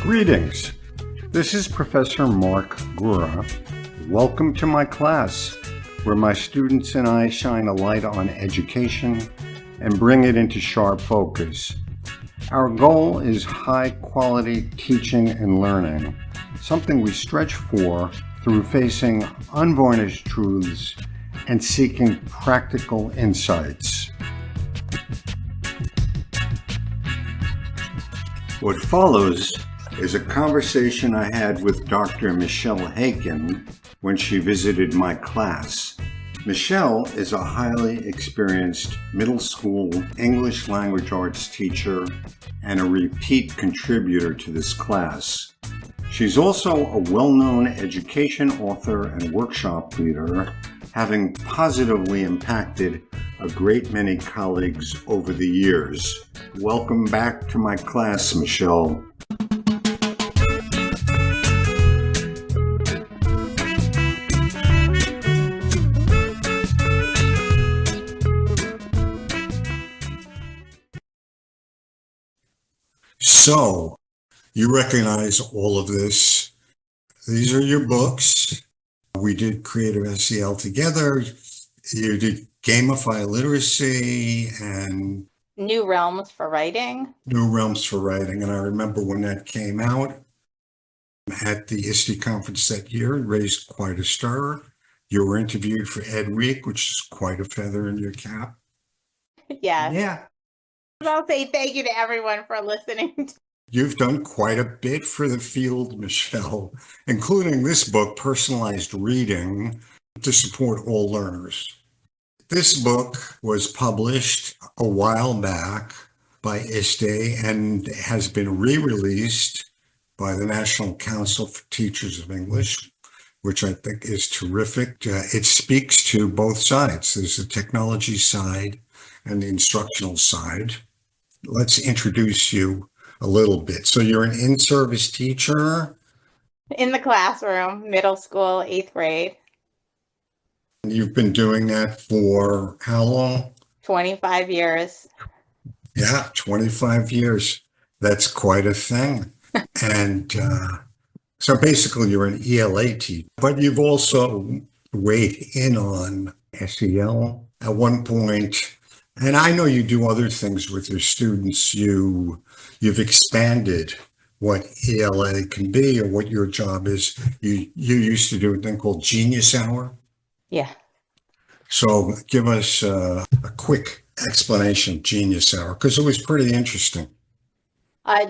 Greetings. This is Professor Mark Gura. Welcome to my class, where my students and I shine a light on education and bring it into sharp focus. Our goal is high-quality teaching and learning, something we stretch for through facing unvarnished truths and seeking practical insights. What follows is a conversation I had with Dr. Michele Haiken when she visited my class. Michele is a highly experienced middle school English language arts teacher and a repeat contributor to this class. She's also a well-known education author and workshop leader, having positively impacted a great many colleagues over the years. Welcome back to my class, Michele. So, you recognize all of this. These are your books. We did Creative SEL together. You did Gamify Literacy and New Realms for Writing. New Realms for Writing. And I remember when that came out at the ISTE conference that year, it raised quite a stir. You were interviewed for Ed Week, which is quite a feather in your cap. Yes. Yeah. I'll say thank you to everyone for listening. You've done quite a bit for the field, Michele, including this book, Personalized Reading, to support all learners. This book was published a while back by ISTE and has been re-released by the National Council for Teachers of English, which I think is terrific. It speaks to both sides. There's the technology side and the instructional side. Let's introduce you a little bit. So you're an in-service teacher? In the classroom, middle school, 8th grade. You've been doing that for how long? 25 years. Yeah, 25 years. That's quite a thing. And so basically you're an ELA teacher, but you've also weighed in on SEL at one point. And I know you do other things with your students. You've expanded what ELA can be or what your job is. You used to do a thing called Genius Hour. Yeah. So give us a quick explanation of Genius Hour, because it was pretty interesting.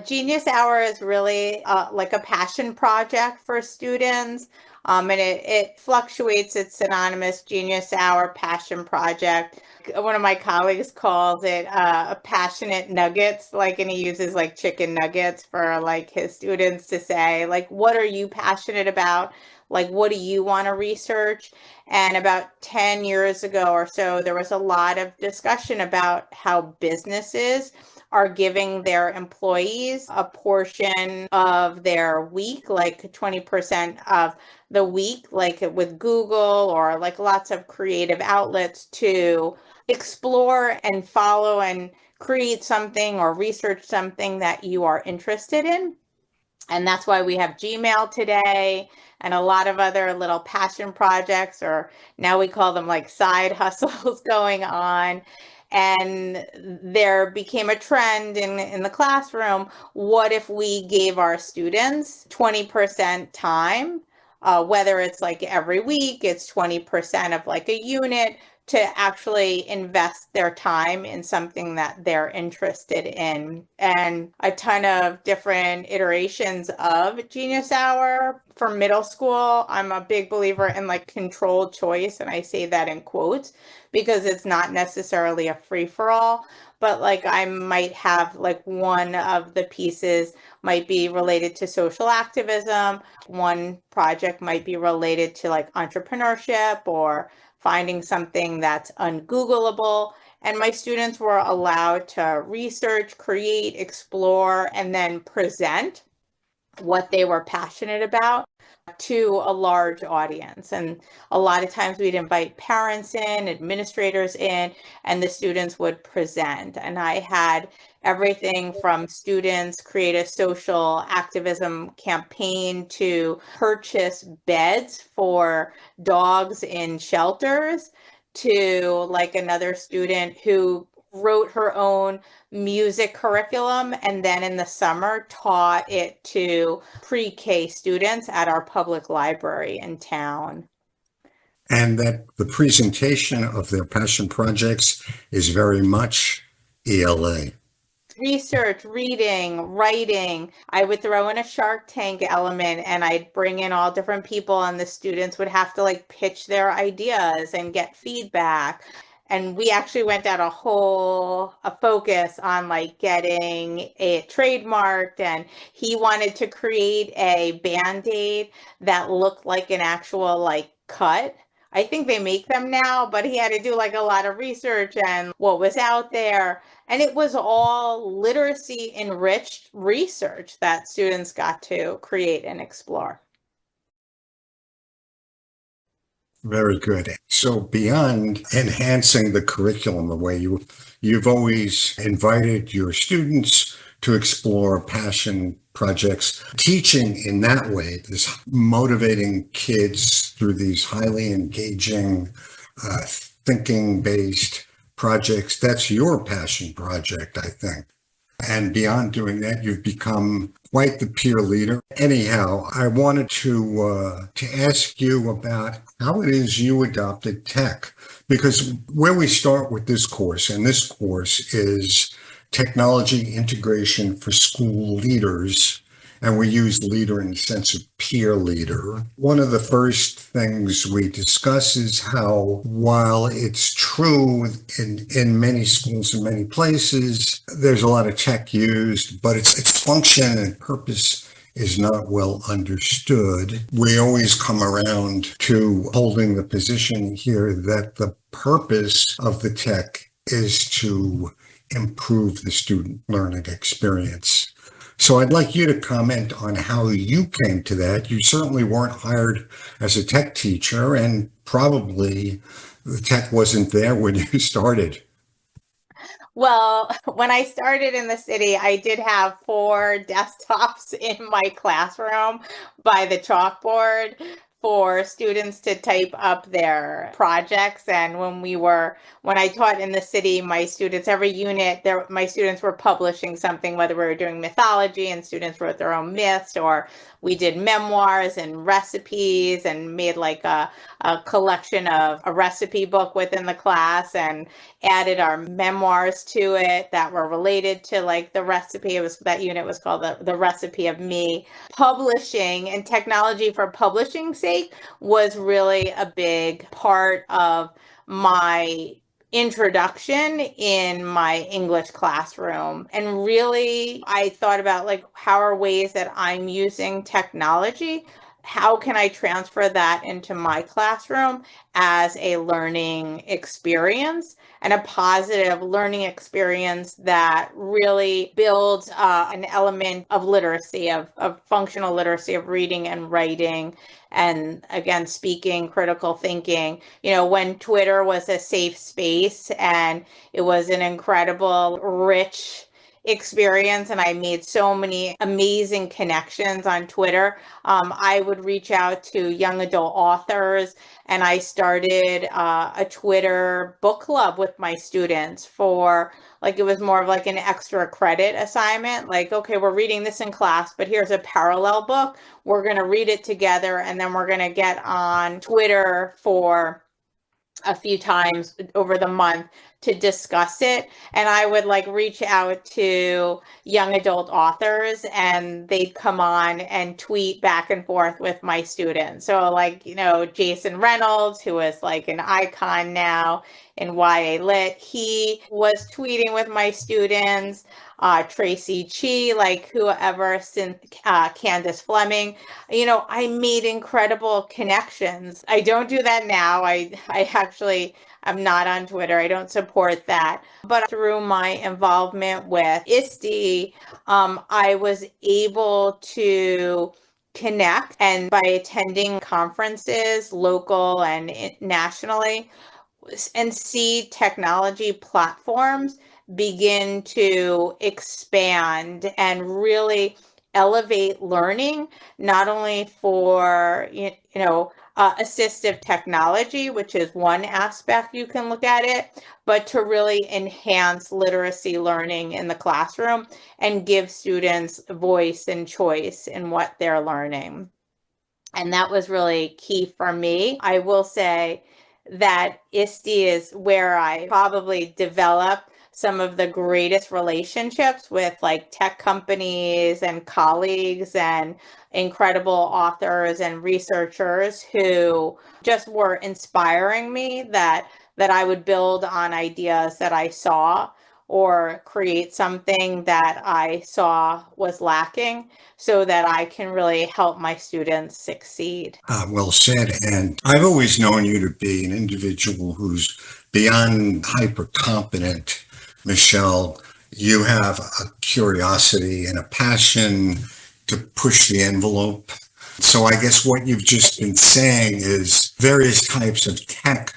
Genius Hour is really like a passion project for students. And it fluctuates. It's synonymous, Genius Hour, passion project. One of my colleagues calls it a passionate nuggets, and he uses chicken nuggets for his students to say, what are you passionate about? What do you want to research? And about 10 years ago or so, there was a lot of discussion about how businesses are giving their employees a portion of their week, 20% of the week, with Google or lots of creative outlets to explore and follow and create something or research something that you are interested in. And that's why we have Gmail today and a lot of other little passion projects, or now we call them side hustles going on. And there became a trend in the classroom. What if we gave our students 20% time, whether it's every week, it's 20% of a unit, to actually invest their time in something that they're interested in. And a ton of different iterations of Genius Hour. For middle school, I'm a big believer in controlled choice, and I say that in quotes because it's not necessarily a free-for-all, but I might have one of the pieces might be related to social activism, one project might be related to entrepreneurship or finding something that's ungoogleable. And my students were allowed to research, create, explore, and then present what they were passionate about to a large audience. And a lot of times we'd invite parents in, administrators in, and the students would present. And I had everything from students create a social activism campaign to purchase beds for dogs in shelters, to like another student who wrote her own music curriculum and then in the summer taught it to pre-K students at our public library in town. And that the presentation of their passion projects is very much ELA. Research, reading, writing. I would throw in a Shark Tank element and I'd bring in all different people and the students would have to like pitch their ideas and get feedback. And we actually went out a focus on like getting it trademarked, and he wanted to create a Band-Aid that looked like an actual like cut. I think they make them now, but he had to do like a lot of research and what was out there. And it was all literacy enriched research that students got to create and explore. Very good. So beyond enhancing the curriculum, the way you've always invited your students to explore passion projects, teaching in that way, this motivating kids through these highly engaging, thinking-based projects. That's your passion project, I think. And beyond doing that, you've become quite the peer leader. Anyhow, I wanted to ask you about how it is you adopted tech, because where we start with this course, and this course is technology integration for school leaders, and we use leader in the sense of peer leader. One of the first things we discuss is how, while it's true in many schools and many places, there's a lot of tech used, but its function and purpose is not well understood. We always come around to holding the position here that the purpose of the tech is to improve the student learning experience. So I'd like you to comment on how you came to that. You certainly weren't hired as a tech teacher, and probably the tech wasn't there when you started. Well, when I started in the city, I did have 4 desktops in my classroom by the chalkboard for students to type up their projects. And when I taught in the city, my students, every unit, my students were publishing something, whether we were doing mythology and students wrote their own myths, or we did memoirs and recipes and made like a collection of a recipe book within the class and added our memoirs to it that were related to like the recipe. That unit was called the Recipe of Me. Publishing and technology for publishing sake was really a big part of my introduction in my English classroom. And really, I thought about like, how are ways that I'm using technology? How can I transfer that into my classroom as a learning experience and a positive learning experience that really builds an element of literacy, of functional literacy, of reading and writing, and again, speaking, critical thinking. You know, when Twitter was a safe space and it was an incredible, rich experience, and I made so many amazing connections on Twitter. I would reach out to young adult authors, and I started a Twitter book club with my students for like, it was more of like an extra credit assignment. Like, okay, we're reading this in class, but here's a parallel book. We're going to read it together, and then we're going to get on Twitter for a few times over the month to discuss it. And I would like reach out to young adult authors and they'd come on and tweet back and forth with my students. So like, you know, Jason Reynolds, who is like an icon now in YA Lit, he was tweeting with my students. Tracy Chi, like whoever, Candace Fleming, you know, I made incredible connections. I don't do that now. I actually I'm not on Twitter. I don't support that. But through my involvement with ISTE, I was able to connect, and by attending conferences, local and nationally, and see technology platforms begin to expand and really elevate learning, not only for, assistive technology, which is one aspect you can look at it, but to really enhance literacy learning in the classroom and give students voice and choice in what they're learning. And that was really key for me. I will say that ISTE is where I probably developed some of the greatest relationships with like tech companies and colleagues and incredible authors and researchers who just were inspiring me that I would build on ideas that I saw or create something that I saw was lacking so that I can really help my students succeed. Well said. And I've always known you to be an individual who's beyond hyper competent, Michele. You have a curiosity and a passion to push the envelope. So I guess what you've just been saying is various types of tech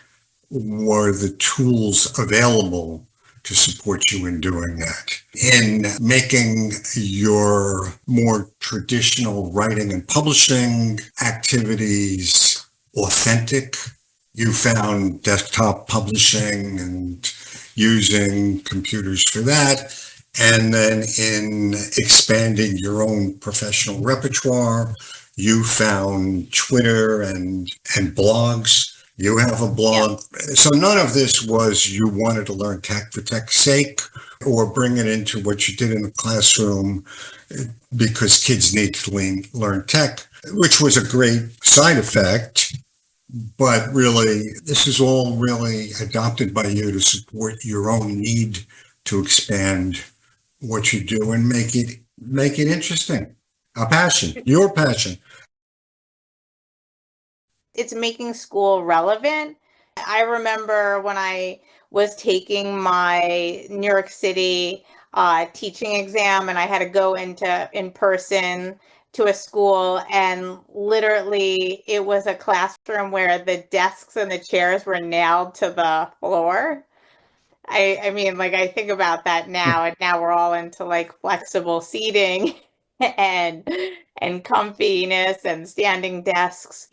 were the tools available to support you in doing that. In making your more traditional writing and publishing activities authentic, you found desktop publishing and using computers for that. And then in expanding your own professional repertoire, you found Twitter and blogs. You have a blog. Yeah. So none of this was you wanted to learn tech for tech's sake or bring it into what you did in the classroom because kids need to learn tech, which was a great side effect. But really, this is all really adopted by you to support your own need to expand what you do and make it interesting. A passion, your passion. It's making school relevant. I remember when I was taking my New York City teaching exam and I had to go in person to a school, and literally it was a classroom where the desks and the chairs were nailed to the floor. I mean, like, I think about that now, and now we're all into like flexible seating and comfiness and standing desks.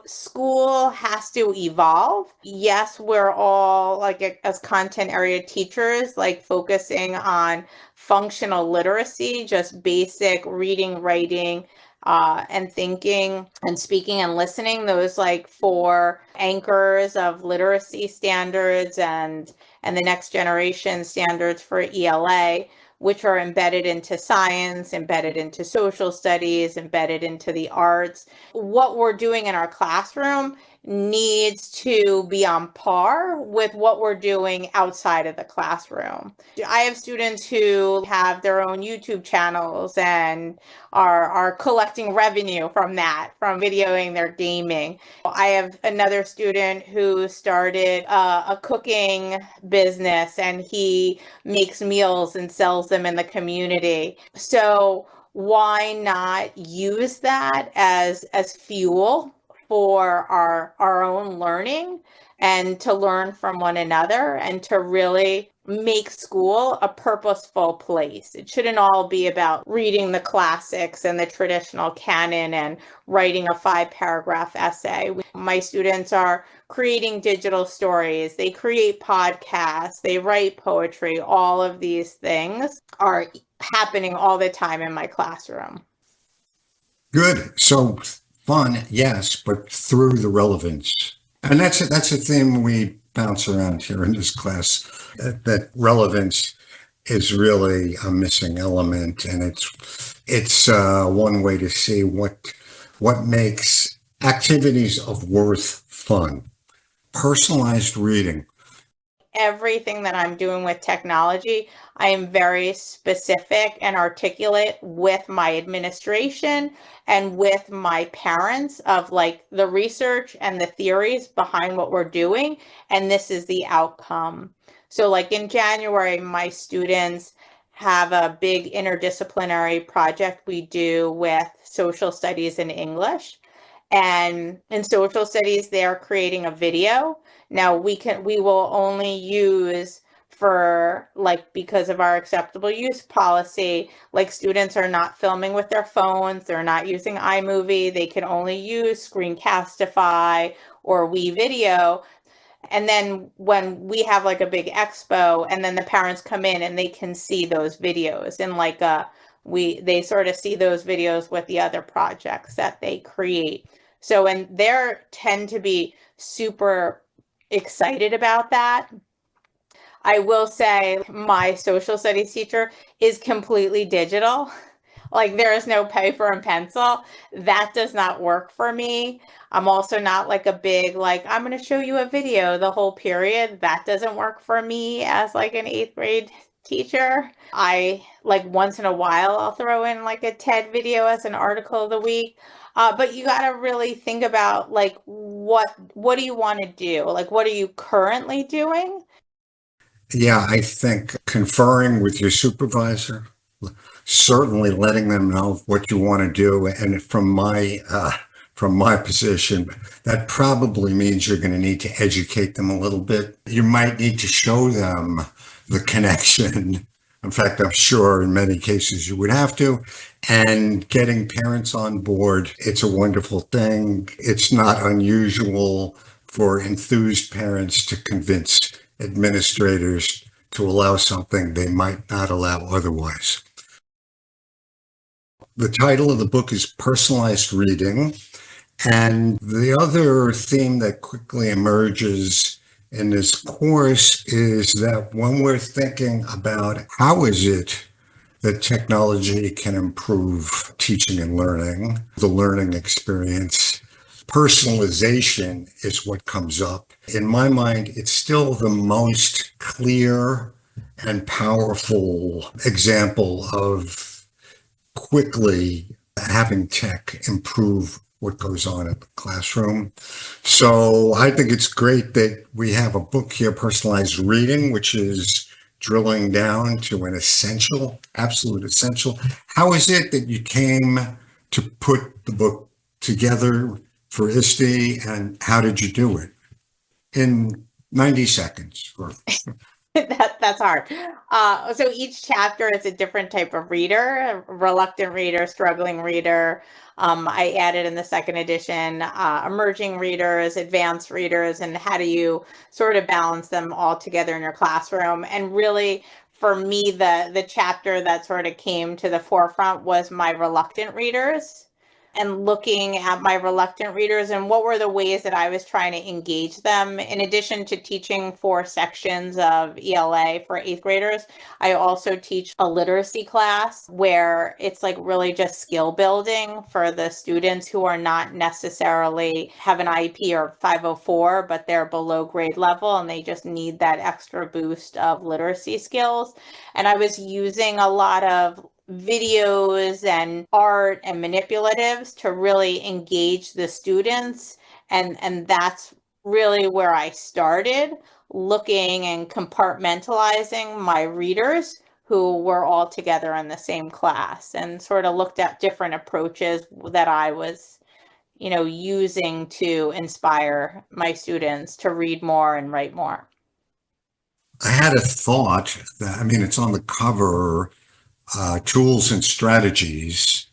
School has to evolve. Yes, we're all like as content area teachers, like focusing on functional literacy, just basic reading, writing, and thinking and speaking and listening, those like 4 anchors of literacy standards and the next generation standards for ELA, which are embedded into science, embedded into social studies, embedded into the arts. What we're doing in our classroom needs to be on par with what we're doing outside of the classroom. I have students who have their own YouTube channels and are collecting revenue from that, from videoing their gaming. I have another student who started a cooking business, and he makes meals and sells them in the community. So why not use that as fuel for our own learning and to learn from one another and to really make school a purposeful place? It shouldn't all be about reading the classics and the traditional canon and writing a 5-paragraph essay. My students are creating digital stories, they create podcasts, they write poetry. All of these things are happening all the time in my classroom. Good. So fun, yes, but through the relevance. And that's a theme we bounce around here in this class, that relevance is really a missing element. And it's one way to see what makes activities of worth fun. Personalized reading. everything that I'm doing with technology, I am very specific and articulate with my administration and with my parents of like the research and the theories behind what we're doing, and this is the outcome. So like in January, my students have a big interdisciplinary project we do with social studies and English. And in social studies, they're creating a video. Now we will only use for like, because of our acceptable use policy, like students are not filming with their phones, they're not using iMovie, they can only use Screencastify or WeVideo. And then when we have like a big expo and then the parents come in and they can see those videos and like they sort of see those videos with the other projects that they create. So, and they tend to be super excited about that. I will say my social studies teacher is completely digital. Like there is no paper and pencil. That does not work for me. I'm also not like a big, like, I'm going to show you a video the whole period. That doesn't work for me as like an 8th grade teacher. I like once in a while, I'll throw in like a TED video as an article of the week. But you got to really think about like, what do you want to do? Like, what are you currently doing? Yeah, I think conferring with your supervisor, certainly letting them know what you want to do. And from my position, that probably means you're going to need to educate them a little bit. You might need to show them the connection. In fact, I'm sure in many cases you would have to. And getting parents on board, it's a wonderful thing. It's not unusual for enthused parents to convince administrators to allow something they might not allow otherwise. The title of the book is Personalized Reading. And the other theme that quickly emerges in this course is that when we're thinking about how is it that technology can improve teaching and learning, the learning experience, personalization is what comes up. In my mind, it's still the most clear and powerful example of quickly having tech improve what goes on in the classroom. So I think it's great that we have a book here, Personalized Reading, which is drilling down to an essential, absolute essential. How is it that you came to put the book together for ISTE, and how did you do it? In 90 seconds. That's hard. So each chapter is a different type of reader, a reluctant reader, struggling reader. I added in the second edition, emerging readers, advanced readers, and how do you sort of balance them all together in your classroom. And really, for me, the chapter that sort of came to the forefront was my reluctant readers, and looking at my reluctant readers and what were the ways that I was trying to engage them. In addition to teaching 4 sections of ELA for 8th graders, I also teach a literacy class where it's like really just skill building for the students who are not necessarily have an IEP or 504, but they're below grade level and they just need that extra boost of literacy skills. And I was using a lot of videos and art and manipulatives to really engage the students, and that's really where I started looking and compartmentalizing my readers who were all together in the same class, and sort of looked at different approaches that I was using to inspire my students to read more and write more. I had a thought that, it's on the cover, tools and strategies.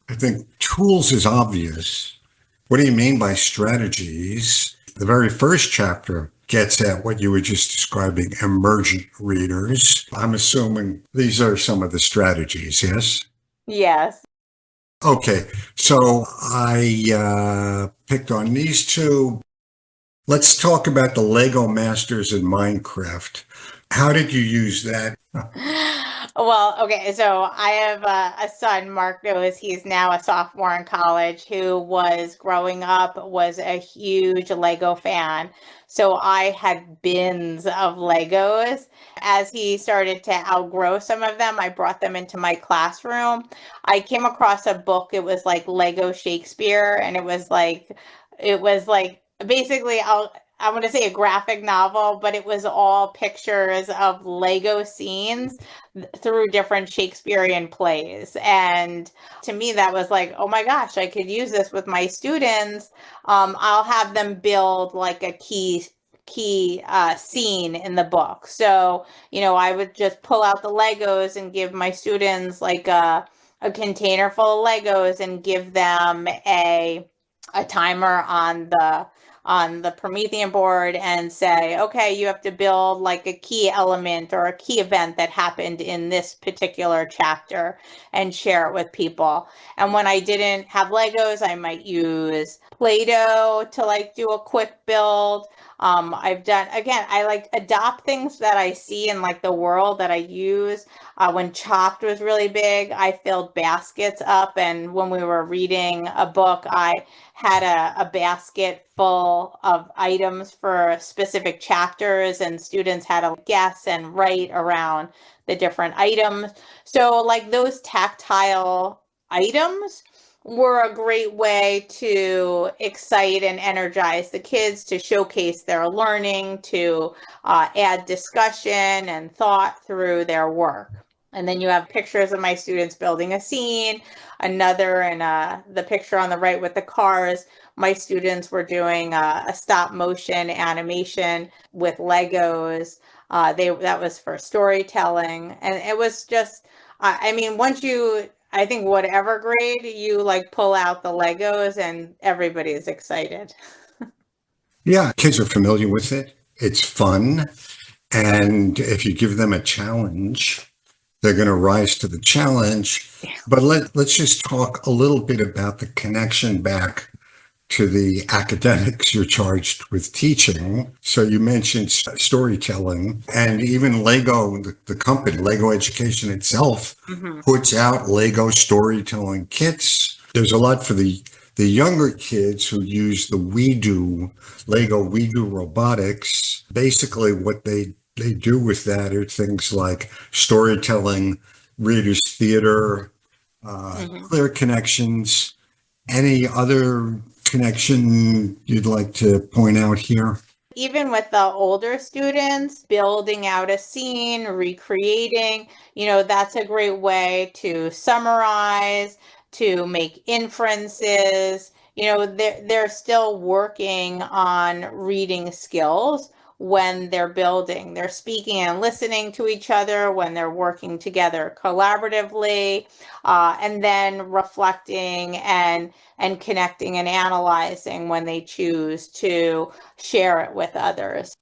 I think tools is obvious. What do you mean by strategies? The very first chapter gets at what you were just describing, emergent readers. I'm assuming these are some of the strategies, yes? Yes. Okay, so I picked on these 2. Let's talk about the Lego Masters in Minecraft. How did you use that? Well, okay, so I have a son, Mark knows he's now a sophomore in college, who was growing up, was a huge Lego fan. So I had bins of Legos. As he started to outgrow some of them, I brought them into my classroom. I came across a book, it was like Lego Shakespeare, and it was like basically I'm going to say a graphic novel, but it was all pictures of Lego scenes through different Shakespearean plays. And to me, that was like, oh my gosh, I could use this with my students. I'll have them build like a key scene in the book. So, I would just pull out the Legos and give my students like a container full of Legos and give them a timer on the Promethean board and say, okay, you have to build like a key element or a key event that happened in this particular chapter and share it with people. And when I didn't have Legos, I might use Play-Doh to like do a quick build. I like adopt things that I see in like the world that I use. When Chopped was really big, I filled baskets up. And when we were reading a book, I had a basket full of items for specific chapters, and students had to guess and write around the different items. So, like those tactile items were a great way to excite and energize the kids, to showcase their learning, to add discussion and thought through their work. And then you have pictures of my students building a scene, another, and the picture on the right with the cars. My students were doing a stop motion animation with Legos. That was for storytelling, and it was just, I mean, I think whatever grade you like pull out the Legos and everybody is excited. Yeah, kids are familiar with it. It's fun. And if you give them a challenge, they're going to rise to the challenge. But let's just talk a little bit about the connection back to the academics you're charged with teaching. So you mentioned storytelling, and even Lego, the company, Lego Education itself, puts out Lego storytelling kits. There's a lot for the younger kids who use the Lego We Do robotics. Basically what they do with that are things like storytelling, readers theater, clear connections. Any other connection you'd like to point out here? Even with the older students, building out a scene, recreating, that's a great way to summarize, to make inferences. They're still working on reading skills when they're building. They're speaking and listening to each other when they're working together collaboratively, and then reflecting and connecting and analyzing when they choose to share it with others.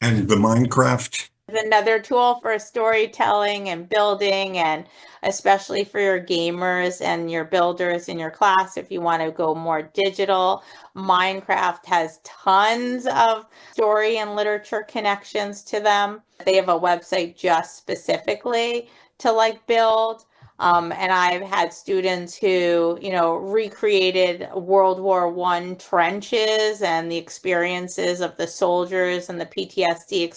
And the Minecraft? Another tool for storytelling and building, and especially for your gamers and your builders in your class, if you want to go more digital. Minecraft has tons of story and literature connections to them. They have a website just specifically to like build. And I've had students who, recreated World War I trenches and the experiences of the soldiers and the PTSD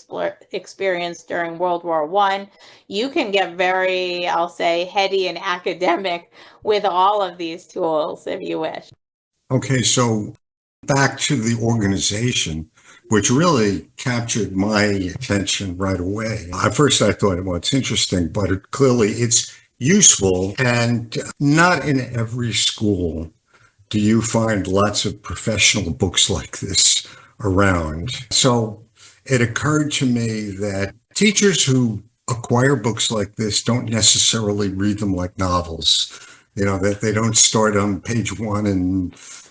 experience during World War I. You can get very, I'll say, heady and academic with all of these tools if you wish. Okay, so back to the organization, which really captured my attention right away. At first I thought, well, it's interesting, but it's useful, and not in every school do you find lots of professional books like this around. So it occurred to me that teachers who acquire books like this don't necessarily read them like novels, that they don't start on page 1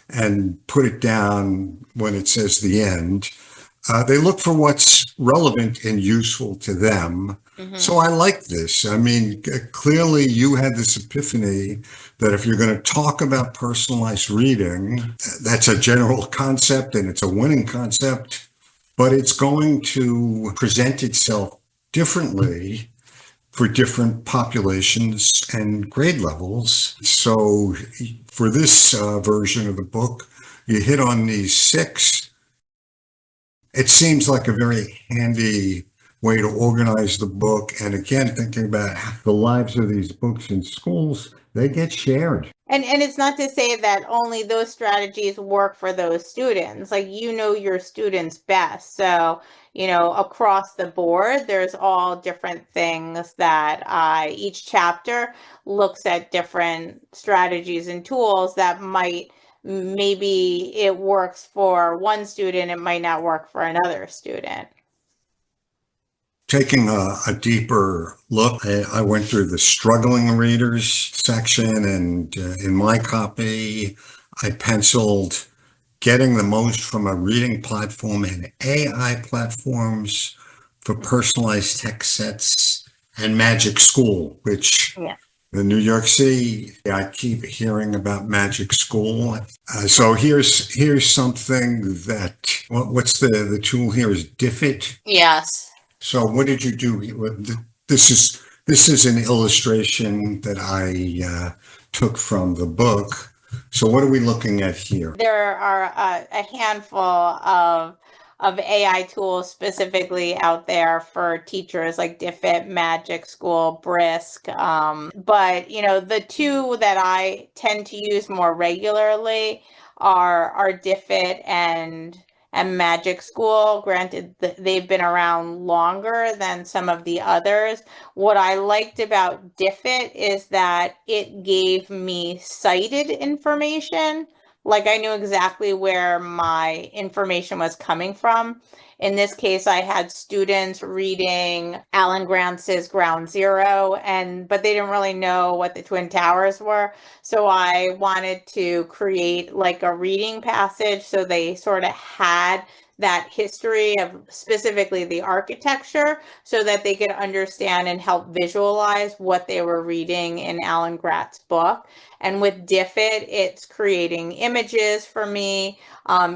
and put it down when it says the end. They look for what's relevant and useful to them. So I like this. I mean, clearly you had this epiphany that if you're going to talk about personalized reading, that's a general concept and it's a winning concept, but it's going to present itself differently for different populations and grade levels. So for this version of the book, you hit on these 6. It seems like a very handy way to organize the book. And again, thinking about the lives of these books in schools, they get shared. And it's not to say that only those strategies work for those students. Like, you know your students best. So, across the board, there's all different things that each chapter looks at different strategies and tools that maybe it works for one student, it might not work for another student. Taking a deeper look, I went through the struggling readers section, and in my copy, I penciled getting the most from a reading platform and AI platforms for personalized text sets and Magic School, which in New York City, I keep hearing about Magic School. So here's something that, what's the tool here is Diffit? Yes. So what did you do? This is an illustration that I took from the book. So what are we looking at here? There are a handful of AI tools specifically out there for teachers, like Diffit, Magic School, Brisk. But the two that I tend to use more regularly are Diffit and Magic School. Granted, they've been around longer than some of the others. What I liked about Diffit is that it gave me cited information. Like, I knew exactly where my information was coming from. In this case, I had students reading Alan Grantz's Ground Zero, but they didn't really know what the Twin Towers were. So I wanted to create like a reading passage so they sort of had that history of specifically the architecture so that they could understand and help visualize what they were reading in Alan Gratz' book. And with Diffit, it's creating images for me.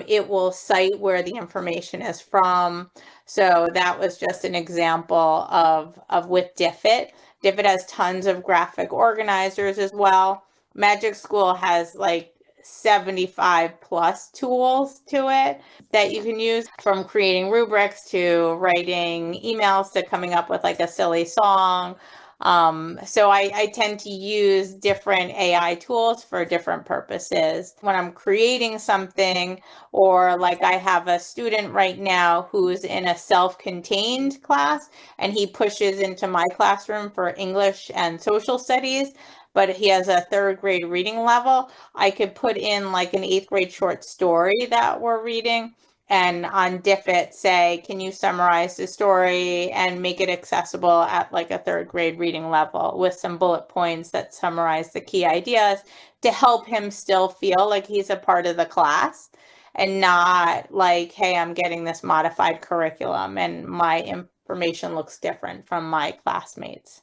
It will cite where the information is from. So that was just an example of with Diffit. Diffit has tons of graphic organizers as well. Magic School has like 75 plus tools to it that you can use, from creating rubrics to writing emails to coming up with like a silly song. So I tend to use different AI tools for different purposes. When I'm creating something, or like I have a student right now who's in a self-contained class and he pushes into my classroom for English and social studies, but he has a 3rd grade reading level, I could put in like an 8th grade short story that we're reading, and on Diffit say, can you summarize the story and make it accessible at like a 3rd grade reading level with some bullet points that summarize the key ideas to help him still feel like he's a part of the class and not like, hey, I'm getting this modified curriculum and my information looks different from my classmates.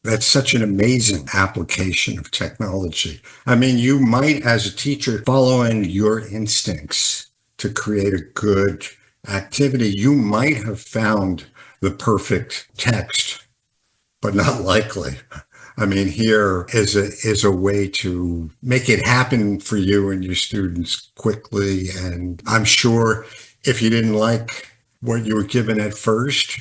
That's such an amazing application of technology. I mean, you might, as a teacher, following your instincts to create a good activity, you might have found the perfect text, but not likely. I mean, here is a way to make it happen for you and your students quickly. And I'm sure if you didn't like what you were given at first,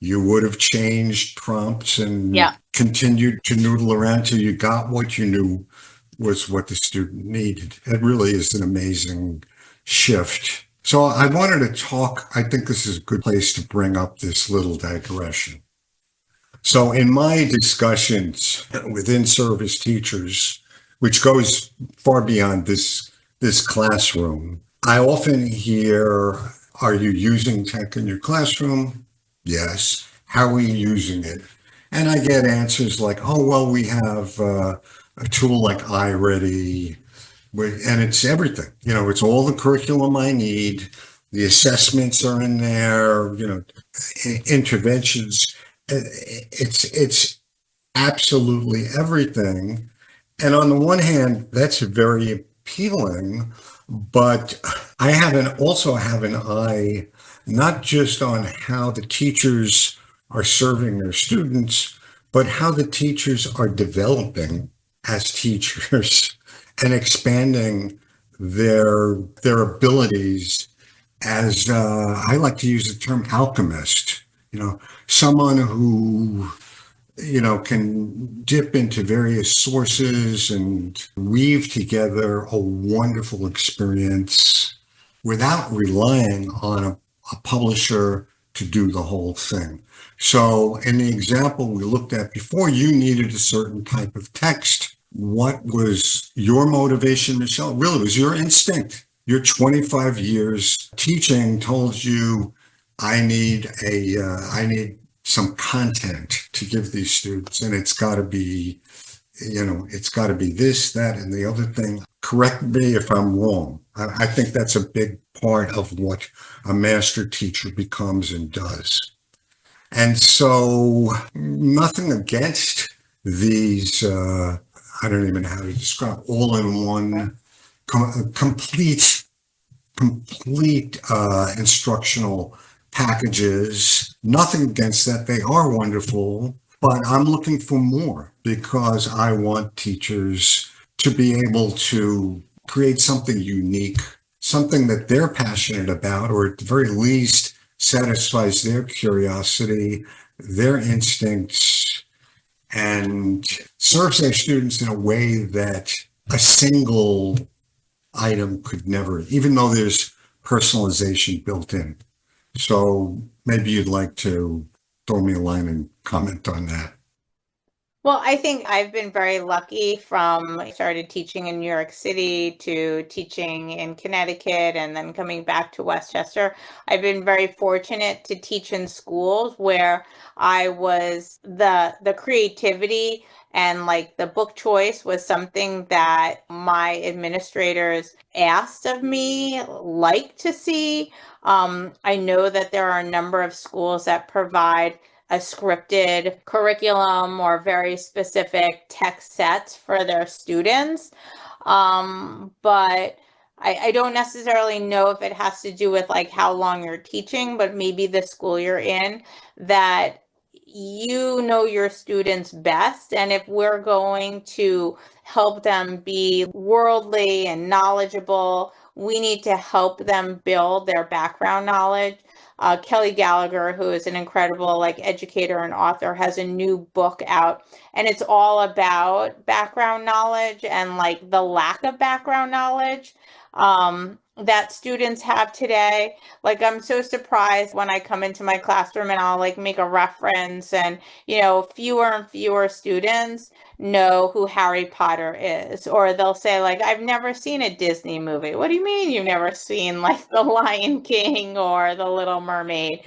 you would have changed prompts and continued to noodle around till you got what you knew was what the student needed. It really is an amazing shift. So I wanted to talk, I think this is a good place to bring up this little digression. So in my discussions with in-service teachers, which goes far beyond this classroom, I often hear, are you using tech in your classroom? Yes. How are you using it? And I get answers like, oh, well, we have a tool like iReady, and it's everything. It's all the curriculum I need. The assessments are in there, interventions. It's absolutely everything. And on the one hand, that's very appealing, but I also have an eye not just on how the teachers are serving their students, but how the teachers are developing as teachers and expanding their abilities as I like to use the term alchemist, someone who can dip into various sources and weave together a wonderful experience without relying on a publisher to do the whole thing. So in the example we looked at before, you needed a certain type of text. What was your motivation, Michele? Really, it was your instinct. Your 25 years teaching told you, I need some content to give these students, and it's got to be, it's got to be this, that, and the other thing. Correct me if I'm wrong. I think that's a big part of what a master teacher becomes and does. And so nothing against these, I don't even know how to describe, all-in-one, complete instructional packages. Nothing against that. They are wonderful, but I'm looking for more because I want teachers to be able to create something unique, something that they're passionate about, or at the very least satisfies their curiosity, their instincts, and serves their students in a way that a single item could never, even though there's personalization built in. So maybe you'd like to throw me a line and comment on that. Well, I think I've been very lucky from I started teaching in New York City to teaching in Connecticut and then coming back to Westchester. I've been very fortunate to teach in schools where I was the creativity and like the book choice was something that my administrators asked of me, like to see. I know that there are a number of schools that provide a scripted curriculum or very specific text sets for their students. But I don't necessarily know if it has to do with like how long you're teaching, but maybe the school you're in, that you know your students best. And if we're going to help them be worldly and knowledgeable, we need to help them build their background knowledge. Kelly Gallagher, who is an incredible like educator and author, has a new book out, and it's all about background knowledge and like the lack of background knowledge that students have today. Like I'm so surprised when I come into my classroom and I'll like make a reference, and fewer and fewer students know who Harry Potter is, or they'll say like, I've never seen a Disney movie. What do you mean you've never seen like The Lion King or The Little Mermaid?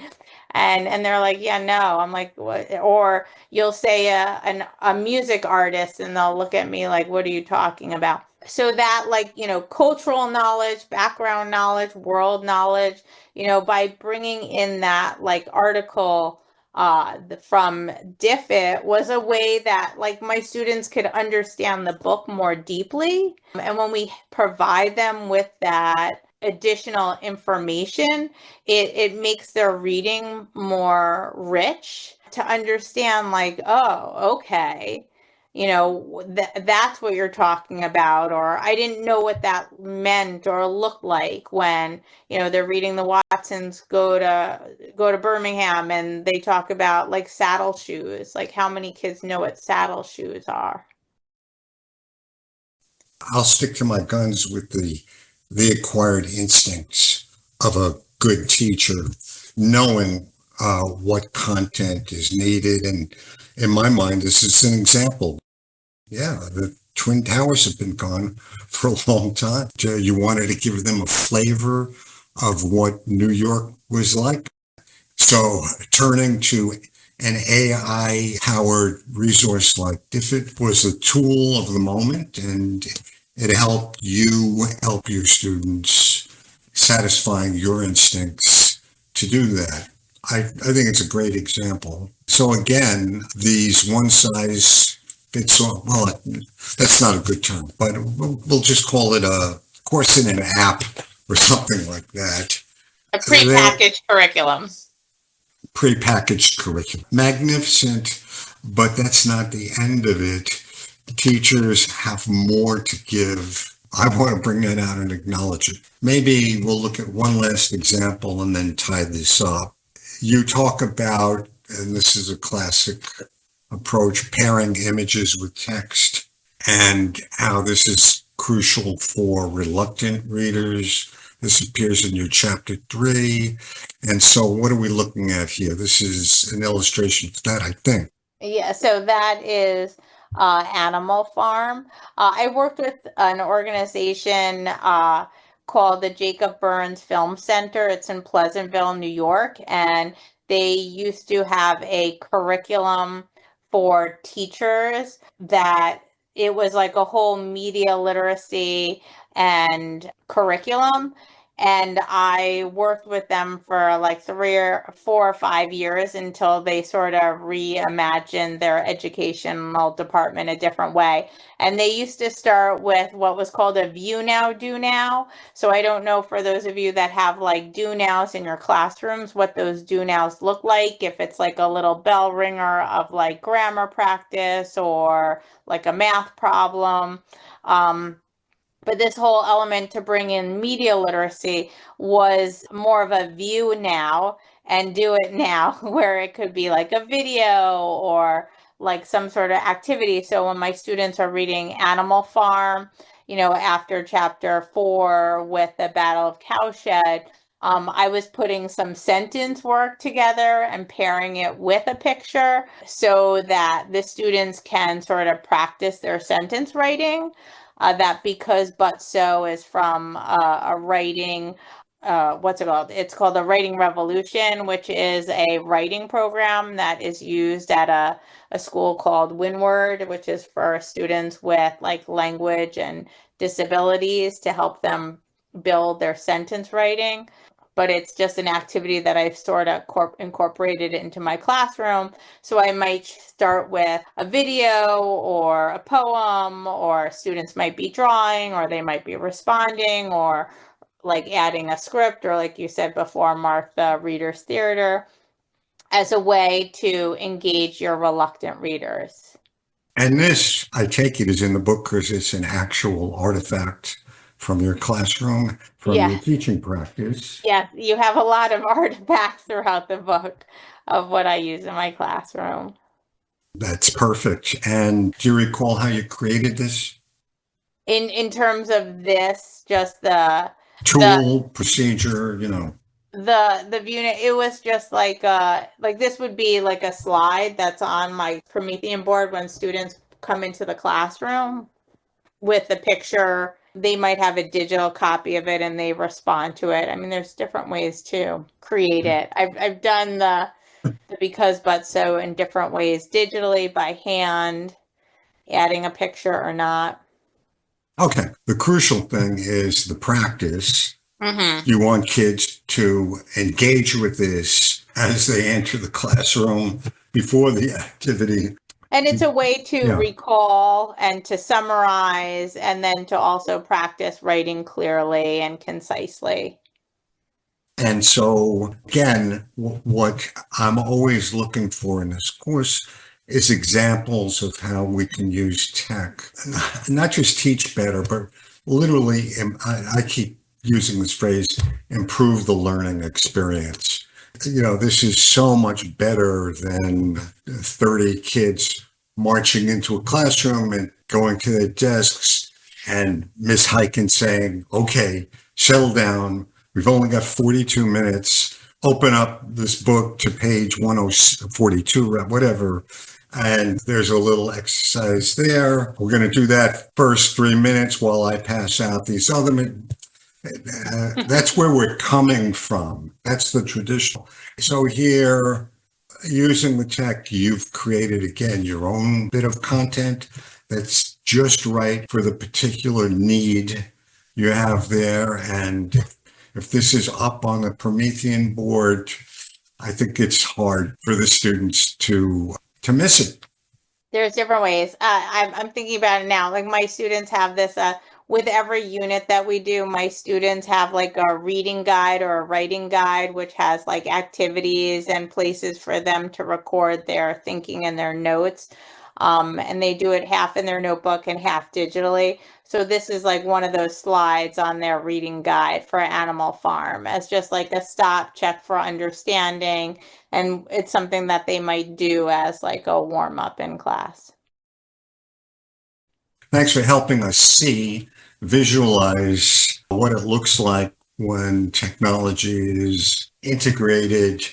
And they're like, yeah, no. I'm like, what? Or you'll say a music artist and they'll look at me like, what are you talking about? So that like, cultural knowledge, background knowledge, world knowledge, by bringing in that like article from Diffit was a way that like my students could understand the book more deeply. And when we provide them with that additional information, it makes their reading more rich to understand like, oh, okay. That's what you're talking about, or I didn't know what that meant or looked like when, they're reading the Watsons go to Birmingham and they talk about like saddle shoes. Like how many kids know what saddle shoes are? I'll stick to my guns with the acquired instincts of a good teacher, knowing what content is needed. And in my mind, this is an example. Yeah, the Twin Towers have been gone for a long time. You wanted to give them a flavor of what New York was like. So turning to an AI-powered resource like Diffit was a tool of the moment, and it helped you help your students, satisfying your instincts to do that. I think it's a great example. So again, these one size fits all, well, that's not a good term, but we'll just call it a course in an app or something like that. A prepackaged curriculum. prepackaged curriculum. Magnificent, but that's not the end of it. Teachers have more to give. I want to bring that out and acknowledge it. Maybe we'll look at one last example and then tie this up. You talk about, and this is a classic approach, pairing images with text and how this is crucial for reluctant readers. This appears in your chapter 3. And so what are we looking at here? This is an illustration of that, I think. Yeah, so that is Animal Farm. I worked with an organization called the Jacob Burns Film Center. It's in Pleasantville, New York, and they used to have a curriculum for teachers that it was like a whole media literacy and curriculum. And I worked with them for like 4 or 5 years until they sort of reimagined their educational department a different way. And they used to start with what was called a view now, do now. So I don't know, for those of you that have like do nows in your classrooms, what those do nows look like, if it's like a little bell ringer of like grammar practice or like a math problem. But this whole element to bring in media literacy was more of a view now and do it now, where it could be like a video or like some sort of activity. So when my students are reading Animal Farm, after chapter 4 with the Battle of Cowshed, I was putting some sentence work together and pairing it with a picture so that the students can sort of practice their sentence writing. That because but so is from a writing, what's it called? It's called the Writing Revolution, which is a writing program that is used at a school called Windward, which is for students with like language and disabilities to help them build their sentence writing. But it's just an activity that I've sort of incorporated into my classroom. So I might start with a video or a poem, or students might be drawing, or they might be responding, or like adding a script, or like you said before, Mark, the Reader's Theater, as a way to engage your reluctant readers. And this, I take it, is in the book because it's an actual artifact from your classroom, from your teaching practice. Yes, you have a lot of artifacts throughout the book of what I use in my classroom. That's perfect. And do you recall how you created this? In terms of this, just the tool, procedure, the view, it was just like this would be like a slide that's on my Promethean board when students come into the classroom with the picture. They might have a digital copy of it and they respond to it. I mean, there's different ways to create it. I've done the because but so in different ways, digitally, by hand, adding a picture or not. Okay. The crucial thing is the practice. Mm-hmm. You want kids to engage with this as they enter the classroom before the activity. And it's a way to recall and to summarize, and then to also practice writing clearly and concisely. And so, again, what I'm always looking for in this course is examples of how we can use tech, not just teach better, but literally, I keep using this phrase, improve the learning experience. This is so much better than 30 kids marching into a classroom and going to their desks and Miss Haiken saying, okay, settle down. We've only got 42 minutes. Open up this book to page 1042, whatever. And there's a little exercise there. We're going to do that first 3 minutes while I pass out these other minutes. That's where we're coming from. That's the traditional. So here, using the tech, you've created, again, your own bit of content that's just right for the particular need you have there. And if this is up on the Promethean board, I think it's hard for the students to miss it. There's different ways. I'm thinking about it now. Like my students have this with every unit that we do, my students have like a reading guide or a writing guide, which has like activities and places for them to record their thinking and their notes. And they do it half in their notebook and half digitally. So this is like one of those slides on their reading guide for Animal Farm as just like a stop check for understanding. And it's something that they might do as like a warm up in class. Thanks for helping us visualize what it looks like when technology is integrated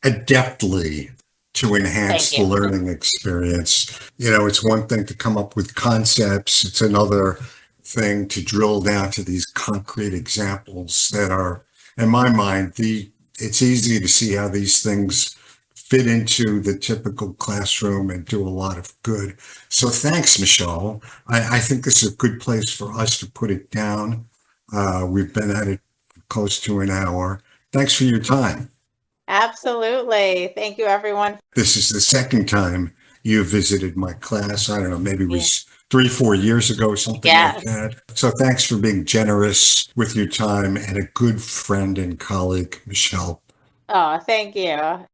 adeptly to enhance the learning experience. You know, it's one thing to come up with concepts. It's another thing to drill down to these concrete examples that are, in my mind, it's easy to see how these things fit into the typical classroom and do a lot of good. So thanks, Michele. I think this is a good place for us to put it down. We've been at it close to an hour. Thanks for your time. Absolutely. Thank you, everyone. This is the second time you visited my class. I don't know, maybe it was 3-4 years ago, something like that. So thanks for being generous with your time and a good friend and colleague, Michele. Oh, thank you.